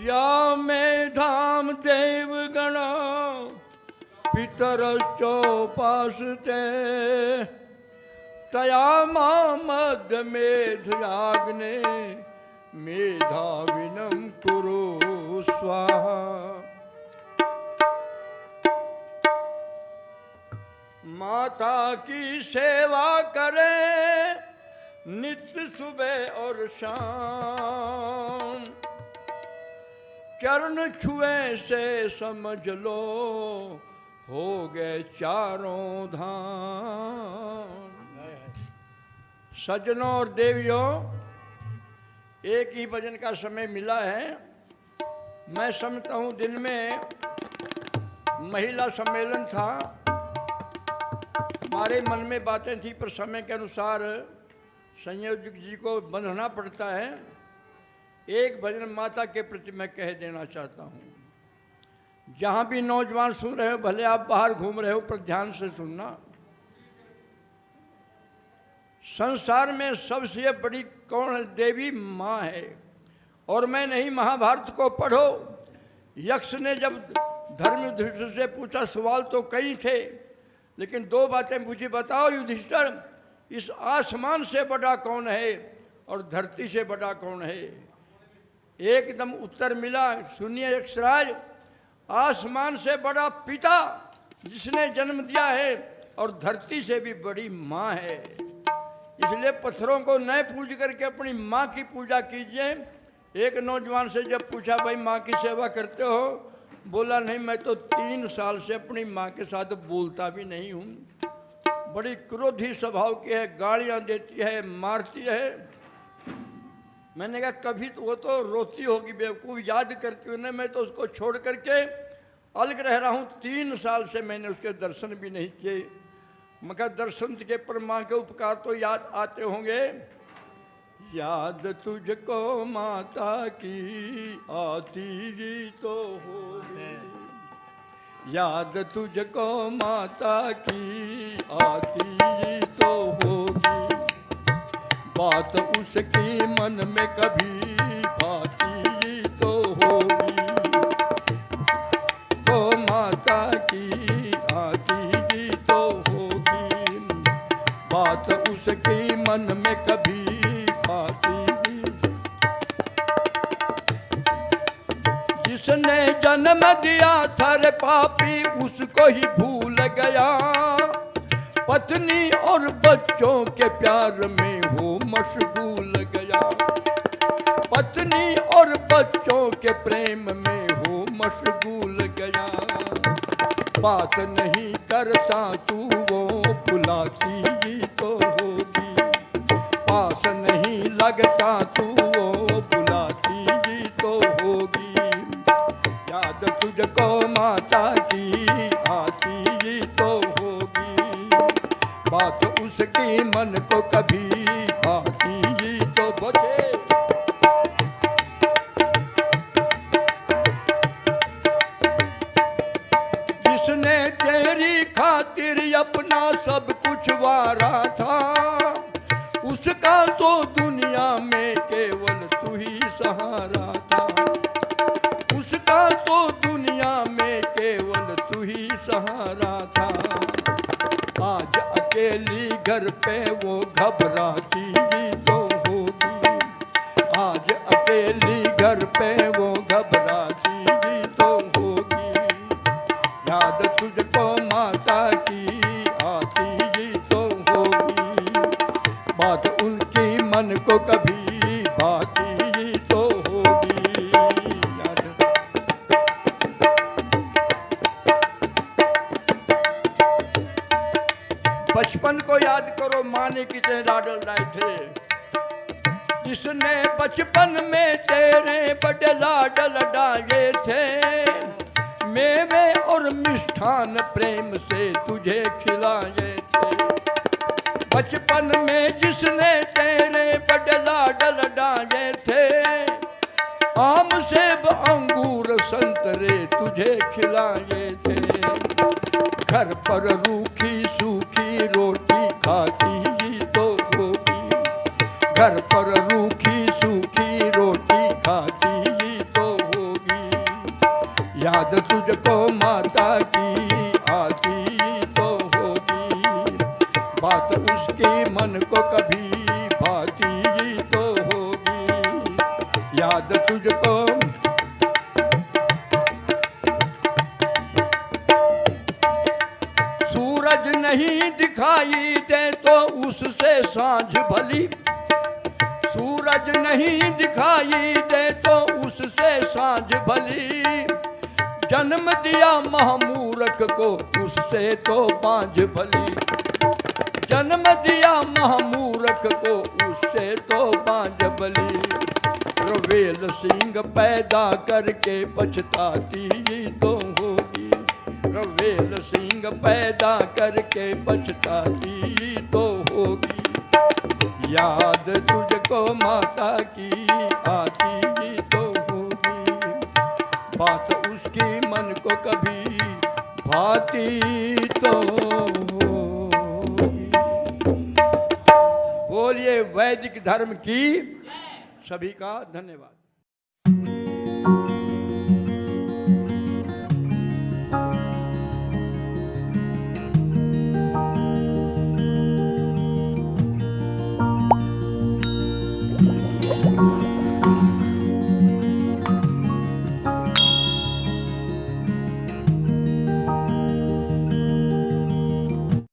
या में धाम देव गण पितरश्चोपासते तया मद मेधयाग्ने मेधाविनं कुरु स्वाहा। माता की सेवा करें नित्य सुबह और शाम, चरण छुए से समझ लो हो गए चारों धाम। सज्जनों और देवियों, एक ही भजन का समय मिला है। मैं समझता हूँ दिन में महिला सम्मेलन था, हमारे मन में बातें थी, पर समय के अनुसार संयोजक जी को बंधना पड़ता है। एक भजन माता के प्रति मैं कह देना चाहता हूँ। जहाँ भी नौजवान सुन रहे हो, भले आप बाहर घूम रहे हो, पर ध्यान से सुनना। संसार में सबसे बड़ी कौन है? देवी माँ है। और मैं नहीं, महाभारत को पढ़ो। यक्ष ने जब धर्म युधिष्ठिर से पूछा, सवाल तो कई थे लेकिन दो बातें पूछी, बताओ युधिष्ठिर, इस आसमान से बड़ा कौन है और धरती से बड़ा कौन है? एकदम उत्तर मिला, सुनिए यक्षराज, आसमान से बड़ा पिता जिसने जन्म दिया है और धरती से भी बड़ी माँ है। इसलिए पत्थरों को न पूज करके अपनी माँ की पूजा कीजिए। एक नौजवान से जब पूछा, भाई माँ की सेवा करते हो? बोला, नहीं, मैं तो 3 साल से अपनी माँ के साथ बोलता भी नहीं हूँ। बड़ी क्रोधी स्वभाव की है, गालियाँ देती है, मारती है। मैंने कहा, कभी तो वो तो रोती होगी बेवकूफ़, याद करती हूँ ना, मैं तो उसको छोड़ करके अलग रह रहा हूँ। 3 साल से मैंने उसके दर्शन भी नहीं किए। मैं कहा, दर्शन के पर माँ के उपकार तो याद आते होंगे। याद तुझको माता की आती तो होगी, याद तुझको माता की आती तो होगी, बात उसकी मन में कभी भाती तो होगी, तो माता की आती तो होगी, बात उसकी मन में कभी जिसने जन्म दिया था रे पापी उसको ही भूल गया, पत्नी और बच्चों के प्यार में हो मशगूल गया, पत्नी और बच्चों के प्रेम में हो मशगूल गया, बात नहीं करता तू वो बुलाती तो होगी, पास नहीं लगता तू वो बुलाती तो होगी, याद तुझको माता की आती तो होगी, बात उसकी मन को कभी आती तो बचे। जिसने तेरी खातिर अपना सब कुछ वारा था, उसका तो दुनिया में केवल तू ही सहारा था, उसका तो दुनिया में केवल तू ही सहारा था। आज अकेली घर पे वो घबराती तो होगी, आज अकेली घर पे वो घबराती तो होगी, याद तुझको माता की आती तो होगी, बात उनकी मन को कभी भाती तो होगी। बचपन को याद करो, माँ ने कितने लाडल लाए थे। जिसने बचपन में तेरे बड़े लाडल डाले थे, मेवे और मिष्ठान प्रेम से तुझे खिलाए थे। बचपन में जिसने तेरे बड़े लाडल डाले थे, आम सेब अंगूर संतरे तुझे खिलाए थे। घर पर रूखी सूखी रोटी खाती तो होगी, घर पर रूखी सूखी रोटी खाती तो होगी। याद तुझको माता की आती तो होगी, बात उसके मन को कभी भाती तो होगी। याद तुझको सूरज नहीं दिखाई दे तो उससे सांझ भली, सूरज नहीं दिखाई दे तो उससे सांझ भली। जन्म दिया महामूर्ख को उससे तो बांझ भली, जन्म दिया महामूर्ख को उससे तो बांझ भली। रवेल सिंह पैदा करके पछताती तो होगी, रवेल सिंह पैदा करके पछताती तो होगी। याद तुझको माता की आती तो होगी, बात उसकी मन को कभी भाती तो होगी। बोलिए वैदिक धर्म की। सभी का धन्यवाद।